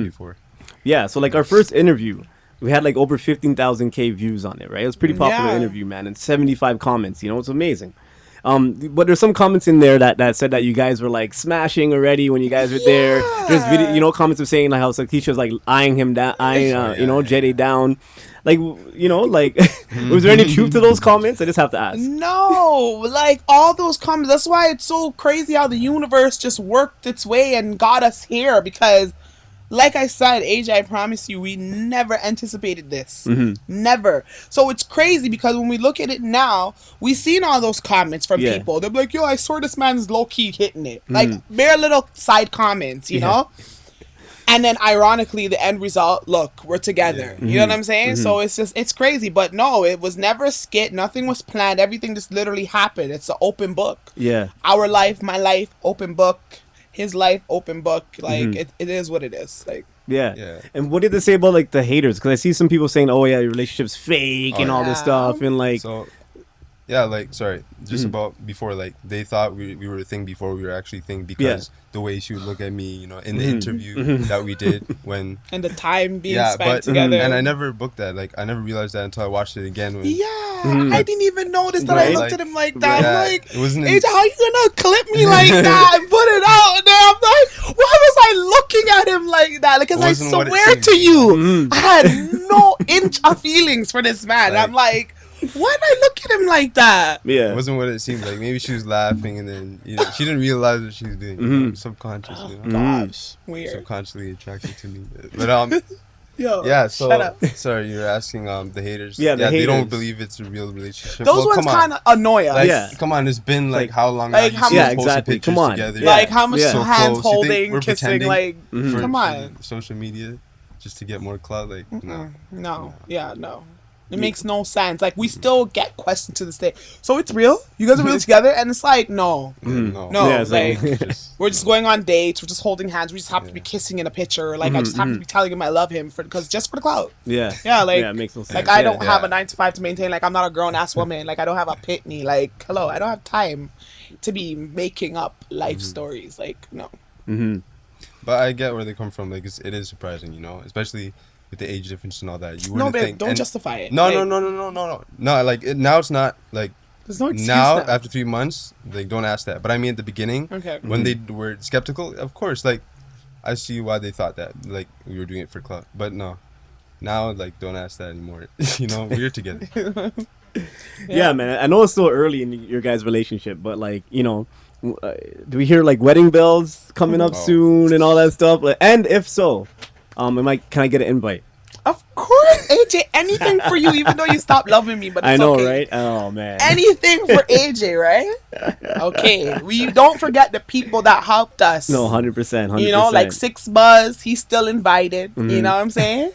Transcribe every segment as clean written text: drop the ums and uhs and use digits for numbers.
before. Yeah, so like our first interview, we had like over 15,000 views on it, right? It was a pretty popular interview, man, and 75 comments. You know, it's amazing. But there's some comments in there that said that you guys were like smashing already when you guys were there. There's video, you know, comments of saying like how Stouteesha was like eyeing him down, you know, Jedi down. Like, you know, like, was there any truth to those comments? I just have to ask. No, like all those comments. That's why it's so crazy how the universe just worked its way and got us here. Because, like I said, AJ, I promise you, we never anticipated this. Never. So it's crazy because when we look at it now, we seen all those comments from people. They're like, yo, I swear this man's low-key hitting it. Like, bare little side comments, you know? And then, ironically, the end result, look, we're together. You know what I'm saying? So it's just, it's crazy. But no, it was never a skit. Nothing was planned. Everything just literally happened. It's an open book. Yeah. Our life, my life, open book. His life, open book. Like, it is what it is. Like, yeah. And what did they say about like the haters? Because I see some people saying, "Oh yeah, your relationship's fake and all this stuff," and like, so yeah, like sorry, just about before, like they thought we were a thing before we were actually a thing because the way she would look at me, you know, in the interview that we did when and the time being spent together. And I never booked that. Like I never realized that until I watched it again. When, I didn't even notice that. I looked at him like that. Yeah, I'm like, it wasn't AJ, how you gonna clip me like that and put it out there? I'm like, why was I looking at him like that? Because I swear to you, I had no inch of feelings for this man. Like, I'm like, why did I look at him like that? Yeah, it wasn't what it seemed like. Maybe she was laughing and then she didn't realize what she was doing. You know, subconsciously. Oh, gosh, weird. Subconsciously attracted to me, but Yo, yeah, so shut up. Sorry, you're asking the haters. Yeah, the haters. They don't believe it's a real relationship. Those ones kind of annoy us. Like, come on, it's been like how long? Like how much? Exactly. Come on. Together? Like how much So hands close. holding, kissing, like come on. Social media, just to get more clout. Like no. It makes no sense. Like, we still get questions to this day. So it's real? You guys are really together? And it's like, no. No. Yeah, like, we're just going on dates. We're just holding hands. We just happen to be kissing in a picture. Like, I just happen to be telling him I love him just for the clout. Yeah. Yeah, like, it makes no sense. Like, I don't have a 9 to 5 to maintain. Like, I'm not a grown-ass woman. Like, I don't have a pitney. Like, hello, I don't have time to be making up life stories. Like, no. But I get where they come from. Like, it is surprising, you know? Especially with the age difference and all that. You no, wouldn't think, don't justify it. No, like, no. Like now, it's not like. There's no excuse now. now. After 3 months, like don't ask that. But I mean, at the beginning, when they were skeptical, of course, like I see why they thought that, like we were doing it for clout. But no, now like don't ask that anymore. You know, we're together. Yeah, man. I know it's still early in your guys' relationship, but like, you know, do we hear like wedding bells coming up soon and all that stuff? Like, and if so. Can I get an invite? Of course, AJ. Anything for you, even though you stopped loving me. But it's I know, okay. right? Oh man. Anything for AJ, right? Okay. We don't forget the people that helped us. No, 100%. You know, like 6 Buzz. He's still invited. You know what I'm saying?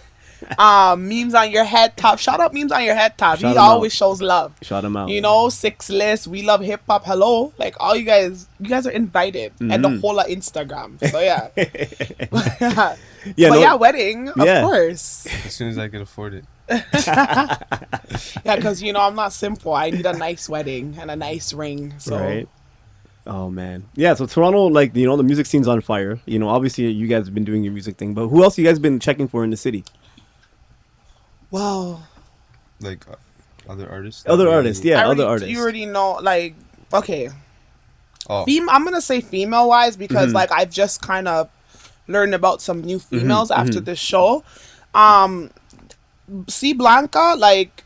Memes on your head top. Shout out memes on your head top. He always shows love. Shout him out. You know, 6 List. We love hip hop. Hello, like all you guys are invited, and the whole of Instagram. So yeah. Wedding, of course. As soon as I can afford it. Yeah, because I'm not simple. I need a nice wedding and a nice ring. So. Right. Oh man, yeah. So Toronto, like the music scene's on fire. Obviously you guys have been doing your music thing, but who else you guys been checking for in the city? Well, like other artists. Other artists. You already know. Like, okay. I'm gonna say female wise because like I've just kind of learned about some new females after this show. C Blanca, like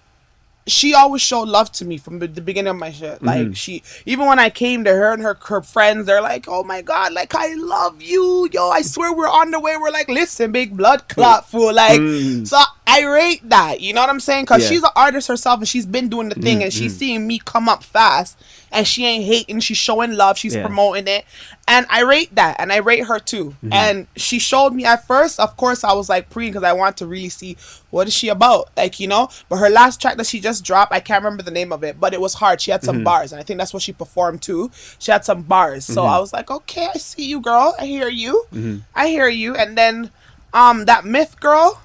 she always showed love to me from the beginning of my shit. Like she, even when I came to her and her friends, they're like, "Oh my god, like I love you, yo! I swear we're on the way." We're like, "Listen, big blood clot fool." Like, so I rate that. You know what I'm saying? Because she's an artist herself and she's been doing the thing and she's seeing me come up fast and she ain't hating. She's showing love. She's promoting it, and I rate that and I rate her too. And she showed me at first. Of course, I was like because I want to really see what is she about, like But her last track that she just dropped, I can't remember the name of it, but it was hard. She had some bars, and I think that's what she performed too. She had some bars, so I was like, okay, I see you, girl. I hear you. I hear you. And then, that Myth girl,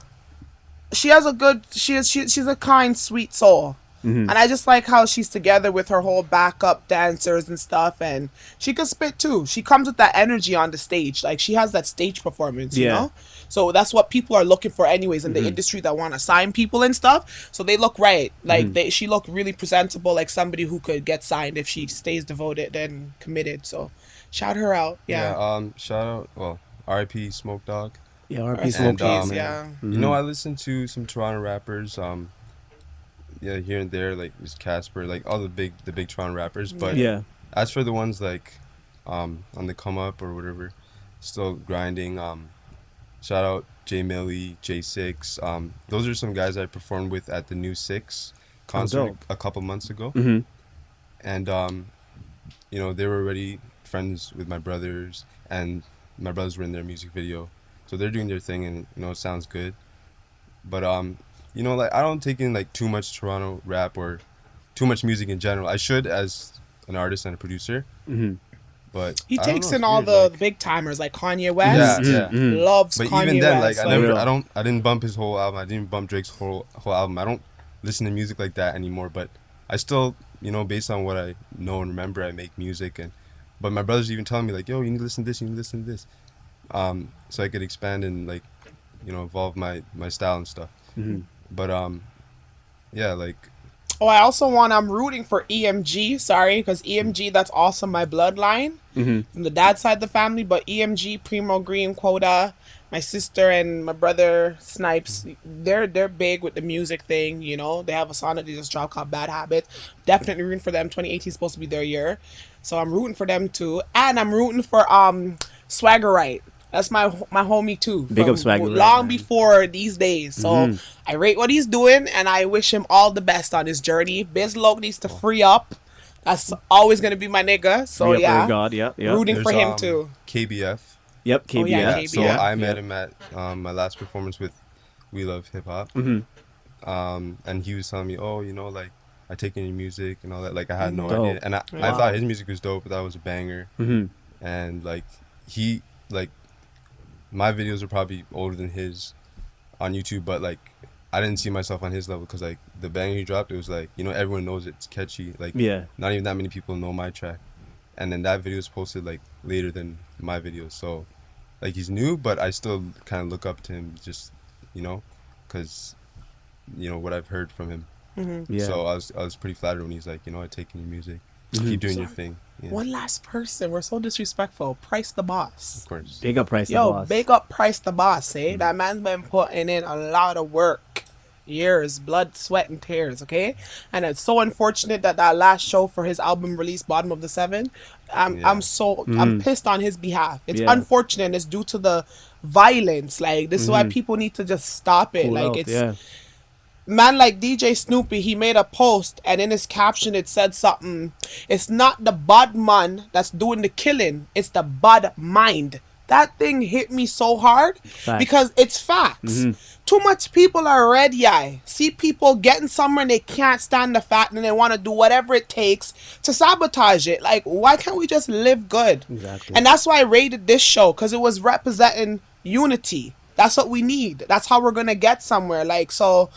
she has a good. She's a kind, sweet soul. And I just like how she's together with her whole backup dancers and stuff, and she can spit too. She comes with that energy on the stage. Like, she has that stage performance, you know? So that's what people are looking for anyways in the industry that want to sign people and stuff. So they look right. Like, she looked really presentable, like somebody who could get signed if she stays devoted and committed. So shout her out. Yeah. Shout out, well, R.I.P. Smoke Dog. Yeah, R.I.P. Smoke Dog. You know, I listen to some Toronto rappers. Yeah, here and there, like there's Casper, like all the big Toronto rappers. But as for the ones like on the come up or whatever, still grinding. Shout out J Millie, J6. Those are some guys I performed with at the New Six concert a couple months ago. And you know, they were already friends with my brothers, and my brothers were in their music video, so they're doing their thing, and you know, it sounds good. But you know, like I don't take in like too much Toronto rap or too much music in general. I should, as an artist and a producer. But he takes in all the big timers like Kanye West. Loves but Kanye even then, West. Like I didn't bump his whole album. I didn't bump Drake's whole album. I don't listen to music like that anymore. But I still, you know, based on what I know and remember, I make music. But my brothers even telling me like, yo, you need to listen to this. You need to listen to this. So I could expand and like, you know, evolve my style and stuff. But yeah, like. Oh, I'm rooting for EMG, sorry, because EMG, that's also my bloodline from the dad side of the family, but EMG, Primo Green, Quota, my sister and my brother Snipes, they're big with the music thing, you know. They have a song that they just dropped called Bad Habit. Definitely rooting for them. 2018 is supposed to be their year. So I'm rooting for them too. And I'm rooting for Swaggerite. That's my homie too. Big up Swagger. Long before these days. So I rate what he's doing, and I wish him all the best on his journey. Bizlog needs to free up. That's always gonna be my nigga. So God, rooting for him too. KBF. Yep, KBF. Oh, yeah, KBF. So I met him at my last performance with We Love Hip Hop. And he was telling me, oh, you know, like I take in your music and all that. Like I had no idea, and I thought his music was dope, but that was a banger. And like he like. My videos are probably older than his on YouTube, but like I didn't see myself on his level because like the banger he dropped, it was like, you know, everyone knows it's catchy. Like not even that many people know my track, and then that video is posted like later than my video. So like he's new, but I still kind of look up to him, just, you know, because you know what I've heard from him. So I was pretty flattered when he's like, you know, I take in your music, keep doing your thing. Yeah. One last person. We're so disrespectful. Price the Boss. Of course. Big up Price the Boss. Big up Price the Boss, eh? That man's been putting in a lot of work. Years, blood, sweat, and tears, okay? And it's so unfortunate that last show for his album release, Bottom of the Seven, I'm pissed on his behalf. It's unfortunate. It's due to the violence. Like, this is why people need to just stop it. Man, like DJ Snoopy, he made a post, and in his caption it said something. It's not the bad man that's doing the killing, it's the bad mind. That thing hit me so hard because it's facts. Too much people are ready. I see people getting somewhere and they can't stand the fact, and they want to do whatever it takes to sabotage it. Like, why can't we just live good? Exactly. And that's why I rated this show, because it was representing unity. That's what we need. That's how we're gonna get somewhere. Like, so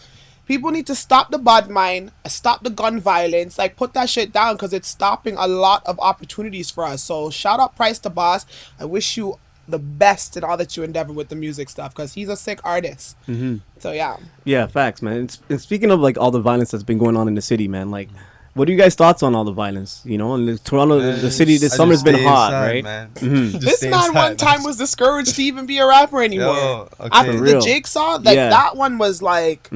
people need to stop the bad mind, stop the gun violence, like put that shit down, because it's stopping a lot of opportunities for us. So shout out Price the Boss. I wish you the best in all that you endeavor with the music stuff, because he's a sick artist. So yeah, facts, man. And speaking of like all the violence that's been going on in the city, man, like what are you guys' thoughts on all the violence? You know, and Toronto, the city this summer's been hot, right? Man. This man one time was discouraged to even be a rapper anymore. After the Jigsaw, like that one was like,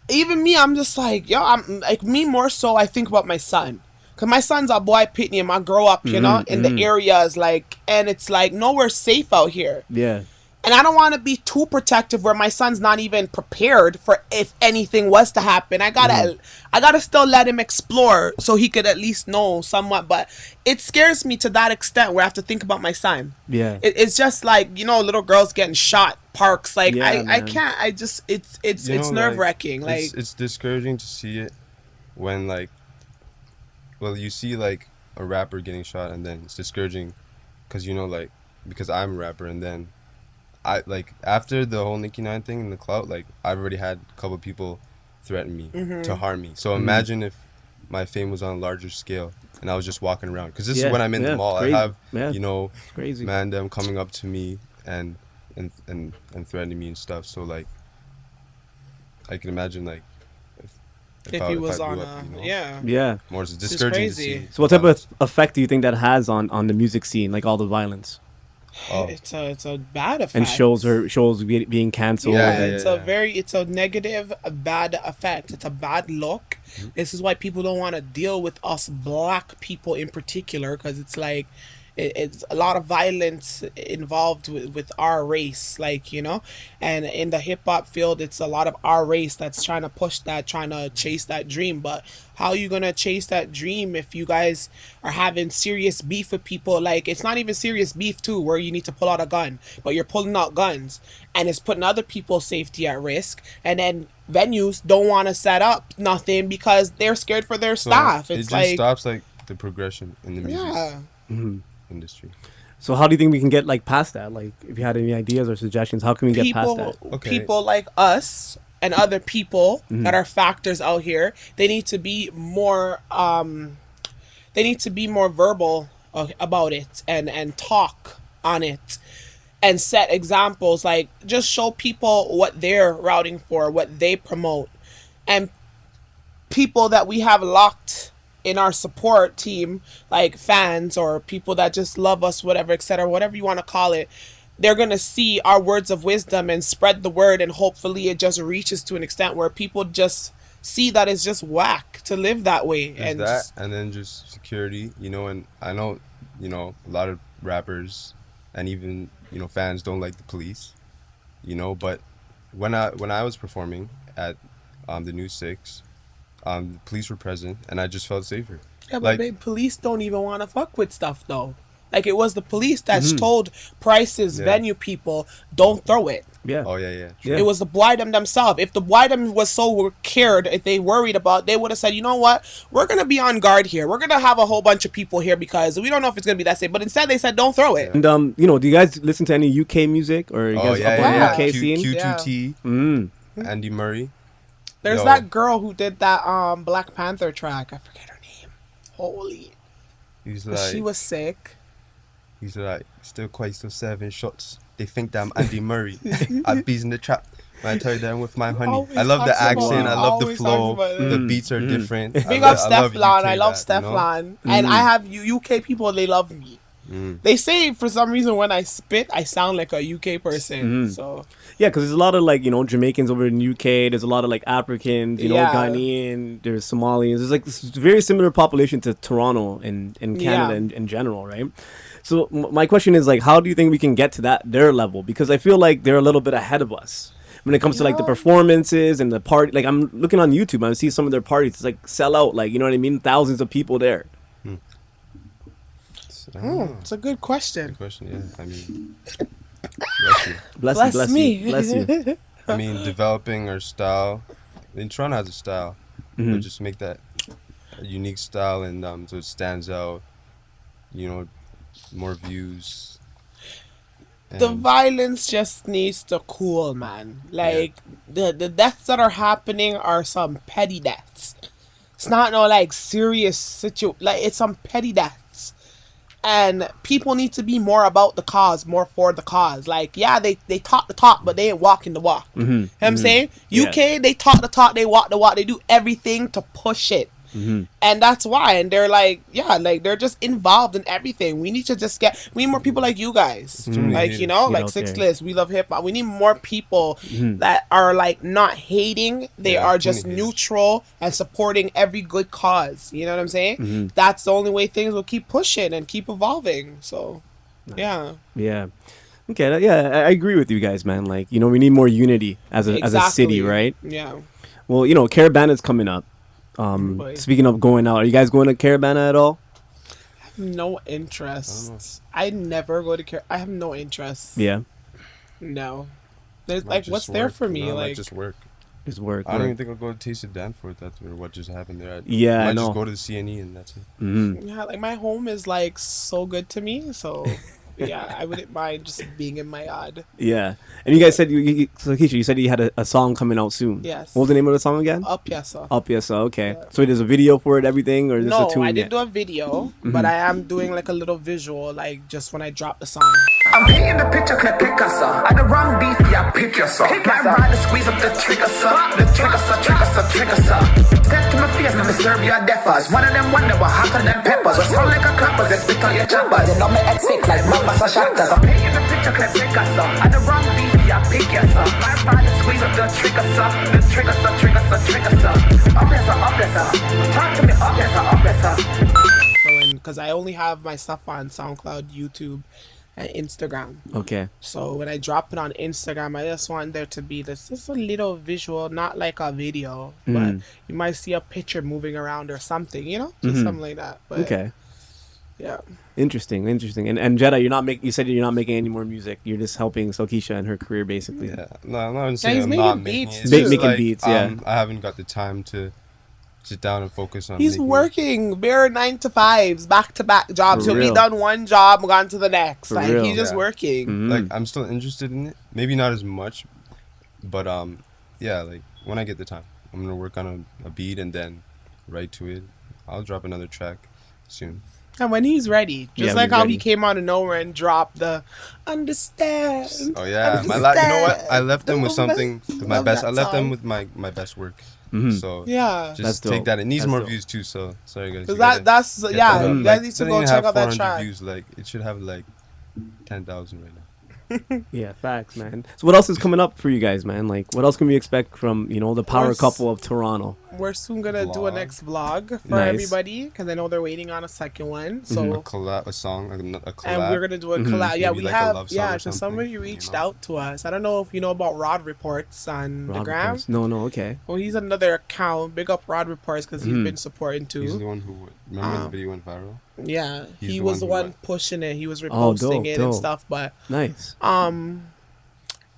even me, I'm just like, yo, I'm like, me more so, I think about my son. Because my son's a boy pitney, and I grow up, you know, in the areas, like, and it's like nowhere safe out here. Yeah. And I don't want to be too protective where my son's not even prepared for if anything was to happen. I gotta still let him explore so he could at least know somewhat. But it scares me to that extent where I have to think about my son. Yeah. It's just like, you know, little girls getting shot, parks. Like, I can't, it's nerve wracking. Like, it's discouraging to see it when, like, well, you see, like, a rapper getting shot, and then it's discouraging because, you know, like, because I'm a rapper, and then I, like, after the whole Nicki 9 thing and the clout, like, I've already had a couple people threaten me to harm me. So imagine if my fame was on a larger scale and I was just walking around, because this is when I'm in the mall. I have crazy man them coming up to me and threatening me and stuff. So like I can imagine like if he was on more discouraging to see. So what type of effect do you think that has on the music scene, like all the violence? It's a bad effect, and shows being canceled. It's a negative, a bad effect. It's a bad look. This is why people don't want to deal with us black people in particular, because it's like it's a lot of violence involved with our race, like, you know. And in the hip-hop field, it's a lot of our race that's trying to push that, trying to chase that dream. But how are you gonna chase that dream if you guys are having serious beef with people? Like, it's not even serious beef too, where you need to pull out a gun, but you're pulling out guns and it's putting other people's safety at risk. And then venues don't want to set up nothing because they're scared for their staff. It's it just stops like the progression in the music industry. So how do you think we can get like past that? Like, if you had any ideas or suggestions, how can we get past that? People like us and other people that are factors out here, they need to be more verbal about it and talk on it and set examples. Like, just show people what they're routing for, what they promote, and people that we have locked in our support team, like fans or people that just love us, whatever, etc., whatever you want to call it, they're going to see our words of wisdom and spread the word, and hopefully it just reaches to an extent where people just see that it's just whack to live that way. And then just security, you know. And I know, you know, a lot of rappers and even, you know, fans don't like the police, you know, but when I was performing at the New Six, the police were present, and I just felt safer. Yeah, but babe, police don't even want to fuck with stuff, though. Like, it was the police that's told Price's venue people, don't throw it. Yeah. Oh, yeah. It was the Blyden themselves. If the Blyden was so cared, if they worried about, they would have said, you know what? We're going to be on guard here. We're going to have a whole bunch of people here because we don't know if it's going to be that safe. But instead, they said, don't throw it. And, you know, do you guys listen to any UK music? Or you guys up on the UK scene? Q2T, Andy Murray. There's that girl who did that Black Panther track. I forget her name. Holy. She was sick. He's like, still 7 shots. They think that I'm Andy Murray. I bees in the trap. I tell them with my honey. I love the accent. I love the flow. The beats are different. Big up Stefan. I love Stefan. And I have UK people, they love me. They say for some reason when I spit, I sound like a UK person. So yeah, because there's a lot of like, you know, Jamaicans over in the UK. There's a lot of like Africans, you know, Ghanaian. There's Somalians. There's like this very similar population to Toronto and Canada in general, right? So my question is like, how do you think we can get to their level? Because I feel like they're a little bit ahead of us when it comes to like the performances and the party. Like, I'm looking on YouTube and I see some of their parties. It's like sell out, like, you know what I mean? Thousands of people there. It's a good question. Good question, yeah. I mean, bless you. I mean, developing our style. I mean, Toronto has a style. But just make that a unique style, and so it stands out. You know, more views. The violence just needs to cool, man. Like, the deaths that are happening are some petty deaths. It's not no like serious like, it's some petty deaths. And people need to be more about the cause, more for the cause. Like, yeah, they talk the talk, but they ain't walking the walk. You know what I'm saying? UK, they talk the talk, they walk the walk. They do everything to push it. And that's why. And they're like, they're just involved in everything. We need to just we need more people like you guys. Like, you know, like Six List, We Love Hip Hop. We need more people that are like not hating. They are just neutral and supporting every good cause. You know what I'm saying? That's the only way things will keep pushing and keep evolving. So, yeah. Okay, I agree with you guys, man. Like, you know, we need more unity as a city, right? Yeah. Well, you know, Caravana's coming up. Speaking of going out, are you guys going to Caravana at all? I have no interest. I never go to I have no interest. Yeah. No. There's like, what's there for me? No, like, just work. It's work. I don't even think I'll go to Taste of Danforth. That's what just happened there. I know. Just go to the CNE and that's it. Yeah, like my home is like so good to me. So Yeah, I wouldn't mind just being in my yard. Yeah. And you guys said, so Keisha, you said you had a song coming out soon. Yes. What was the name of the song again? Up, yes, sir. Up, yes, sir. Okay. Yeah. So there's a video for it, everything, or is this No, a tune I yet? didn't do a video, but I am doing like a little visual, like just when I drop the song. I'm painting the picture, clip pick us up. I the wrong beef, yeah, pick us up. My rider squeeze up the trigger, sir. The trigger, sir, trigger, sir, trigger, sir. Step to my face, let me serve your defers. One of them wonder what hotter than peppers. We sound like a clappers, they spit on your choppers. You know me head sick like mama so shatters. I'm painting the picture, clip pick us up. I the wrong beef, yeah, pick us up. My rider squeeze up the trigger, sir. The trigger, sir, trigger, sir, trigger, sir. Up there, sir, up there, sir. Talk to me, up there, sir, up there, sir. So, because I only have my stuff on SoundCloud, YouTube, and Instagram. Okay. So when I drop it on Instagram, I just want there to be this just a little visual, not like a video, but you might see a picture moving around or something, you know, just something like that. But, Okay. Yeah. Interesting. And Jedi, you said you're not making any more music. You're just helping Stouteesha and her career, basically. Yeah, no, I'm not saying he's I'm making not making beats it. It's too. just Making like, beats, yeah. I haven't got the time to sit down and focus on. He's making- working bare 9 to 5s, back to back jobs. For He'll be real. done one job, gone to the next. For Like real. he's just Yeah. working. Like I'm still interested in it. Maybe not as much, but yeah. Like when I get the time, I'm gonna work on a beat and then write to it. I'll drop another track soon. And when he's ready, just Yeah, like when how he's he ready. came out of nowhere and dropped the understand. Oh yeah, you know what? I left them with something. With my Love best. that I left them song. with my best work. Mhm. So Yeah. That's just dope. take that. It needs That's more dope. views too. So sorry guys. Cause you gotta that's get yeah, that up. you Like, guys need it to doesn't go even check have out that 400 track. views. Like it should have like 10,000 right now. Yeah, facts, man. So what else is coming up for you guys, man? Like, what else can we expect from, the power Course. couple of Toronto? We're soon gonna do a Vlog. next vlog for Nice. everybody because I know they're waiting on a second one. So A collab, a song, a collab. and we're gonna do a collab. Yeah, Maybe we like a have. love song Yeah, or because something, somebody reached you know? out to us. I don't know if you know about Rod Reports on the Rob gram. Reports. No, okay. Well, he's another account. Big up Rod Reports because he's been supporting too. He's the one who remember the video went viral. Yeah, He's he the was the one who one pushing it. He was Oh, reposting dope, it and dope. stuff. But Nice.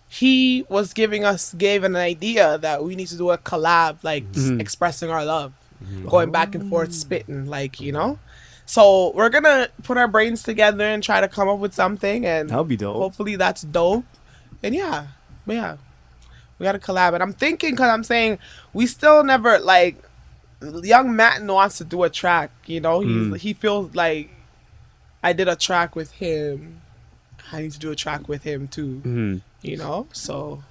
he was gave an idea that we need to do a collab, like expressing our love, going back and forth, spitting, like So we're gonna put our brains together and try to come up with something, and That would be dope. hopefully that's dope. And yeah, we gotta collab. And I'm thinking, because I'm saying we still never like. Young Matt wants to do a track. He feels like I did a track with him. I need to do a track with him too. Mhm. So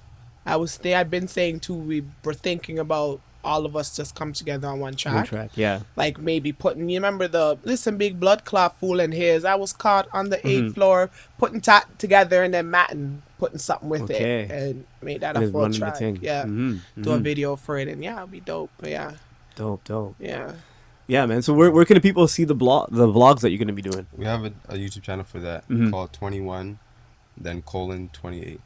I've been saying too, we were thinking about all of us just come together on one track. One track, yeah. Like maybe putting, you remember the Listen Big Blood Clot Fool and his, I was caught on the 8th floor putting together, and then Matten putting something with Okay. it and made that And a it's full running the track. thing. Yeah. Mhm, Do a mhm. video for it, and yeah, it'll be dope. But yeah. Dope. Yeah. Yeah, man. So where can the people see the vlogs that you're gonna be doing? We have a YouTube channel for that called 21, then :28.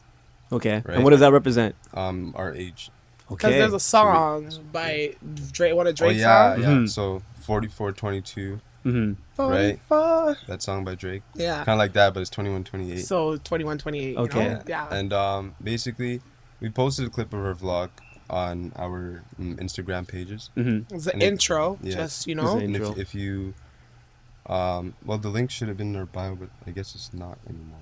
Okay. Right. And what does that represent? Our age. Because Okay. there's a song by Dred, one of Oh Drake's yeah, songs. yeah. Mhm. So 44:22, Mm-hmm. right? 44. That song by Drake. Yeah. Kind of like that, but it's 21:28. So 21, 28. Okay. Yeah. And basically, we posted a clip of her vlog on our Instagram pages. Mm-hmm. It's the And it- intro, yeah. just, It's And Intro. if you, well, the link should have been in our bio, but I guess it's not anymore.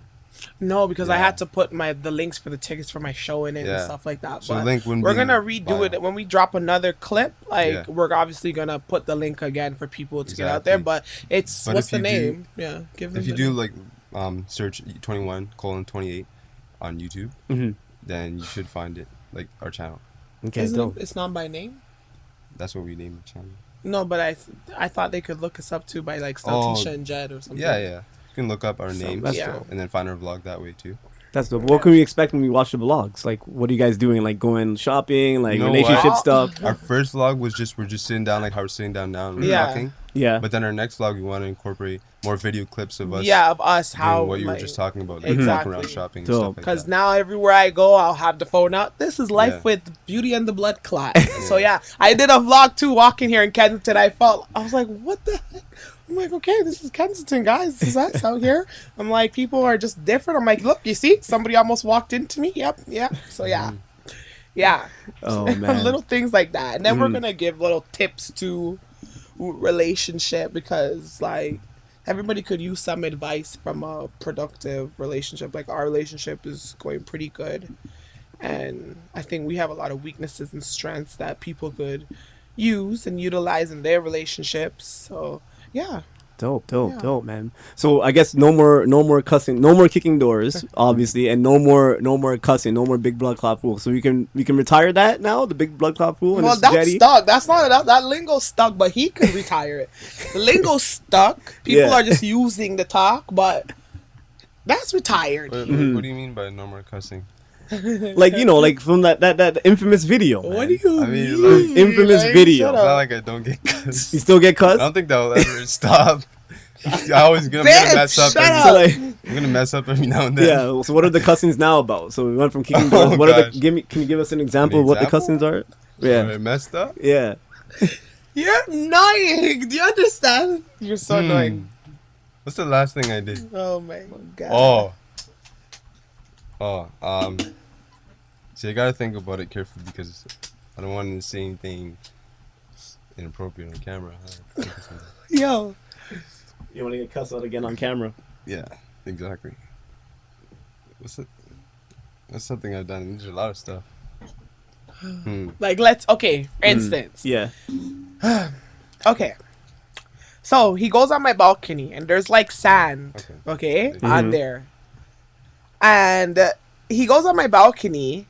No, because I Yeah. had to put the links for the tickets for my show in it and Yeah. stuff like that. So But the link wouldn't we're be in gonna the redo bio. it when we drop another clip. Like Yeah. we're obviously gonna put the link again for people to get out there. Exactly. But it's But what's if the you do- name? Yeah, give them. If you the do name. like search 21:28 on YouTube, Mm-hmm. then you should find it, like our channel. Okay. Isn't Dope. it's not by name. That's what we named the channel. No, but I thought they could look us up too by like Oh, Stouteesha and Jed or something. Yeah. You can look up our names that's dope. and then find our vlog that way too. That's dope. What can we expect when we watch the vlogs? Like, what are you guys doing? Like, going shopping, like You know relationship what? stuff? Our first vlog was we're just sitting down like how we're sitting down now and we're Yeah. talking. Yeah. But then our next vlog we want to incorporate more video clips of us. Yeah, of us doing how what you were like, just talking about, like Exactly. walking around shopping and Dope. stuff like Because that. now everywhere I go, I'll have the phone out. This is life Yeah. with Beauty and the Blood Clot. So yeah, I did a vlog too walking here in Kensington. I was like, what the heck? I'm like, okay, this is Kensington, guys. This is us out here. I'm like, people are just different. I'm like, look, you see, somebody almost walked into me. Yep, yeah. So yeah, yeah. Oh man. Little things like that, and then we're gonna give little tips to relationship because like everybody could use some advice from a productive relationship. Like our relationship is going pretty good, and I think we have a lot of weaknesses and strengths that people could use and utilize in their relationships. So yeah. Dope, man. So I guess no more cussing, no more kicking doors, obviously, and no more cussing, no more big blood clot fool. So we can retire that now, the big blood clot fool. Well, that's stuck. That's not that lingo stuck, but he could retire it. The lingo stuck. People are just using the talk, but that's retired. What do you mean by no more cussing? Like like from that infamous video. Man. What do you mean? Like, infamous video. It's not like I don't get cussed. You still get cussed? I don't think that will ever stop. I'm gonna mess up. I'm gonna mess up every now and then. Yeah. So what are the cussings now about? So we went from kicking doors. Can you give us an example of what the cussings are? Yeah. I messed up. Yeah. You're annoying. Do you understand? You're so annoying. What's the last thing I did? Oh my god. See, I gotta think about it carefully because I don't want to say anything inappropriate on camera. Yo. You want to get cussed out again on camera? Yeah, exactly. That's something I've done. There's a lot of stuff. Like, for instance. Yeah. Okay. So he goes on my balcony and there's like sand, on there. And he goes on my balcony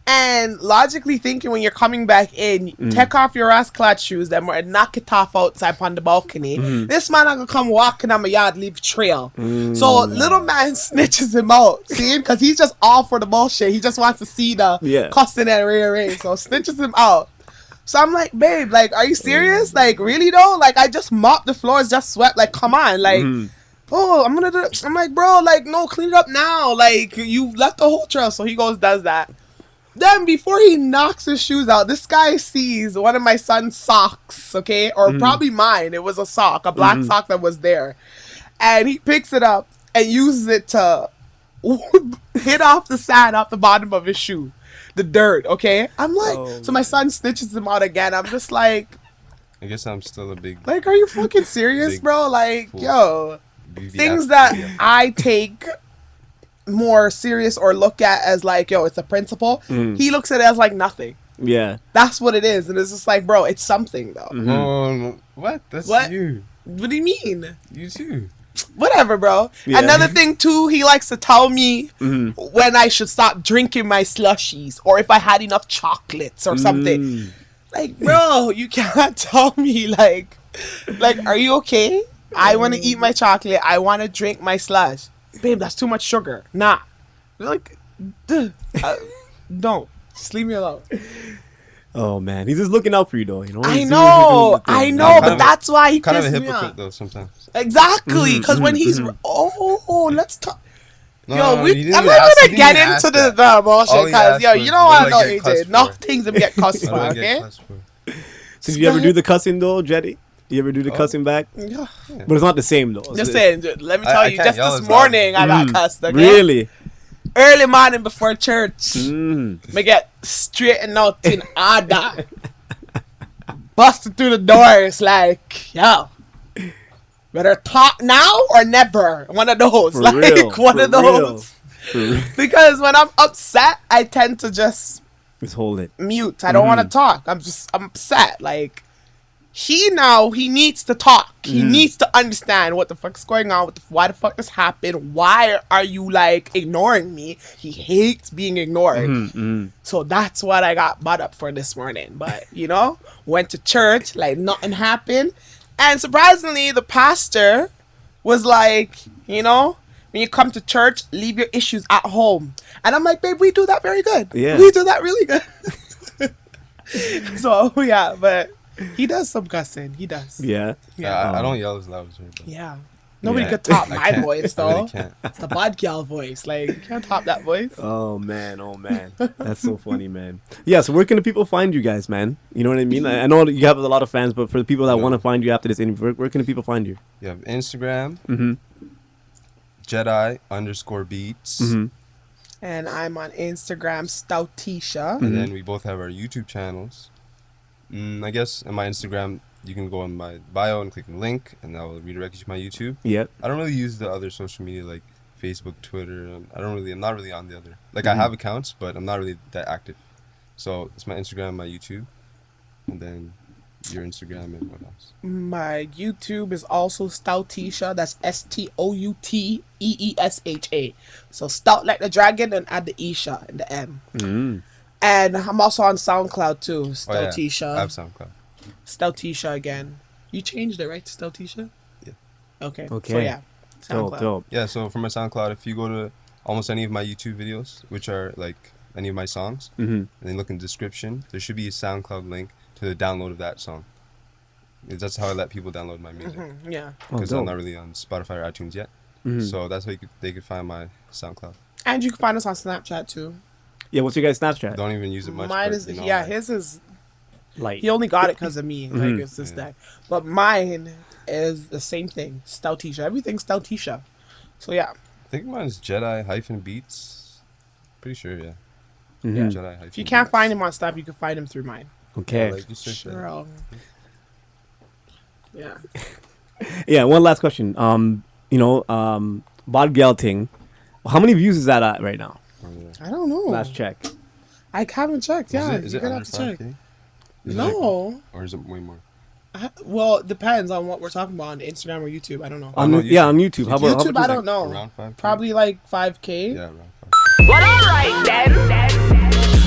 and logically thinking when you're coming back in, take off your ass clad shoes then knock it off outside on the balcony. This man not gonna come walking on my yard, leave trail. So little man snitches him out, see? Because he's just all for the bullshit. He just wants to see the cussing and ray. So snitches him out. So I'm like, babe, like, are you serious? Like, really though? Like, I just mopped the floors, just swept. Like, come on, like. Oh, I'm like, bro, like, no, clean it up now. Like, you left the whole trail. So he goes, does that. Then before he knocks his shoes out, this guy sees one of my son's socks, okay? Or probably mine. It was a sock, a black sock that was there. And he picks it up and uses it to hit off the sand off the bottom of his shoe. The dirt, okay? I'm like, so my son snitches him out again. I'm just like, I guess I'm still a big... Like, are you fucking serious, bro? Like, fool. Yo... Things that I take more serious or look at as like, yo, it's a principle. He looks at it as like nothing. Yeah. That's what it is. And it's just like, bro, it's something though. What? That's you. What do you mean? You too. Whatever, bro. Yeah. Another thing too, he likes to tell me when I should stop drinking my slushies or if I had enough chocolates or something. Like, bro, you can't tell me like, are you okay? I want to eat my chocolate. I want to drink my slush. Babe, that's too much sugar. Nah. Like, don't. Just leave me alone. Oh, man. He's just looking out for you, though. You know? I know, but that's why he kind of a pisses me hypocrite, off. though, sometimes. Exactly. Because when he's... let's talk. No, yo, I'm not even going to get into the bullshit. Because, yo, you know what I know, AJ. Enough things to get cussed for, okay? So, do you ever do the cussing, though, Jedi? You ever do the cussing back? Yeah. But it's not the same, though. Just saying, let me tell you, just this morning I got cussed, okay? Really? Early morning before church. Me get straightened out in order. Busted through the doors like, yo, better talk now or never. One of those. For like, real. One of those. Because when I'm upset, I tend to just hold it. Mute. I don't want to talk. I'm upset. Like, he needs to talk. He needs to understand what the fuck's going on. Why the fuck this happened? Why are you like ignoring me? He hates being ignored. So that's what I got butt up for this morning. But went to church like nothing happened, and surprisingly, the pastor was like, when you come to church, leave your issues at home. And I'm like, babe, we do that very good. Yeah, we do that really good. So yeah, but. He does some cussing. He does. Yeah. I don't yell as loud as her. But yeah. Nobody could top my voice, though. I really can't. It's the bad gal voice. Like, you can't top that voice. Oh, man. That's so funny, man. Yeah, so where can the people find you guys, man? You know what I mean? I know you have a lot of fans, but for the people that want to find you after this interview, where can the people find you? You have Instagram. Jedi_beats. And I'm on Instagram, Stouteesha. And then we both have our YouTube channels. I guess on my Instagram, you can go on my bio and click the link, and that will redirect you to my YouTube. Yeah. I don't really use the other social media like Facebook, Twitter. I'm not really on the other. Like I have accounts, but I'm not really that active. So it's my Instagram, my YouTube, and then your Instagram and what else? My YouTube is also Stouteesha. That's Stouteesha. So stout like the dragon and add the Isha and the M. And I'm also on SoundCloud too. Stouteesha. I have SoundCloud. Stouteesha again. You changed it, right, to Stouteesha? Yeah. Okay. Okay. So yeah. Dope, dope. Yeah, so for my SoundCloud, if you go to almost any of my YouTube videos, which are like any of my songs, and then look in the description, there should be a SoundCloud link to the download of that song. That's how I let people download my music. Yeah. Because I'm not really on Spotify or iTunes yet. So that's how they could find my SoundCloud. And you can find us on Snapchat too. Yeah, what's your guys' Snapchat? Don't even use it much. Mine but, is, you know, yeah, his is, Light. he only got it because of me. Like, it's just that. But mine is the same thing. Stouteesha. Everything's Stouteesha. So yeah. I think mine is Jedi -Beats. Pretty sure, yeah. Yeah. Jedi If you can't find him on Snap, you can find him through mine. Okay. Like, just search that. Sure. Yeah. Yeah, one last question. Bod Gelting. How many views is that at right now? I don't know. Last check. I haven't checked. Yeah, Is you're it gonna under have to check. 5K? No. Or is it way more? Well, it depends on what we're talking about on Instagram or YouTube. I don't know. On no, yeah, on YouTube. How about YouTube, I don't know. Around 5K? Probably like 5K. Yeah, around 5K. Well, alright then.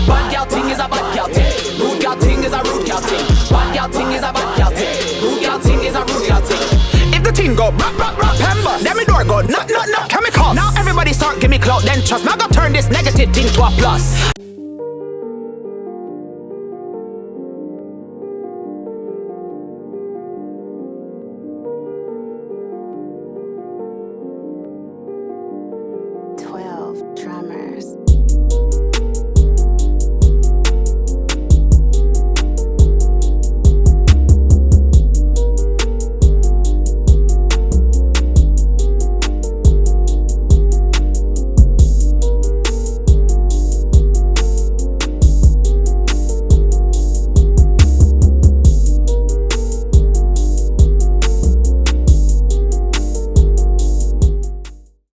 Bad gal thing is a bad gal thing. Rude gal thing is a rude gal thing. Bad gal thing is a bad gal thing. Rude gal thing is a rude gal thing. If the thing go rap, rap, rap, pemba, then me door go knock, knock, knock, chemicals. Now everybody start give me clout, then trust. Now go turn this negative thing to a plus.